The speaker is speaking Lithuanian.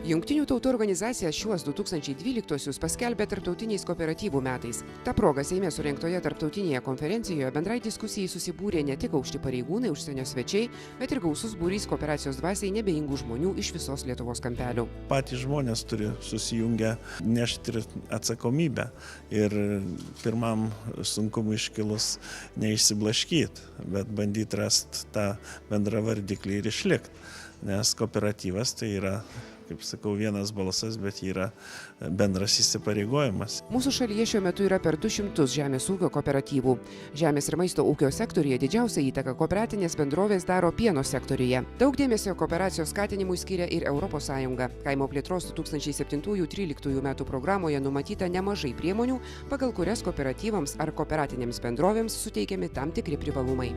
Jungtinių tautų organizacija šiuos 2012 paskelbė tarptautiniais kooperatyvų metais. Ta proga Seime surengtoje tarptautinėje konferencijoje bendrai diskusijai susibūrė ne tik aukšti pareigūnai, užsienio svečiai, bet ir gausus būrys kooperacijos dvasiai nebeingų žmonių iš visos Lietuvos kampelių. Patys žmonės turi susijungę nešti atsakomybę ir pirmam sunkumui iškilus neišsiblaškyti, bet bandyti rasti tą bendrą vardiklį ir išlikti. Nes kooperatyvas tai yra, kaip sakau, vienas balsas, bet yra bendras įsipareigojimas. Mūsų šalyje šiuo metu yra per 200 žemės ūkio kooperatyvų. Žemės ir maisto ūkio sektoriuje didžiausią įtaką kooperatinės bendrovės daro pieno sektoriuje. Daug dėmesio kooperacijos skatinimui skiria ir ES. Kaimo plėtros 2007-2013 metų programoje numatyta nemažai priemonių, pagal kurias kooperatyvams ar kooperatinėms bendrovėms suteikiami tam tikri privalumai.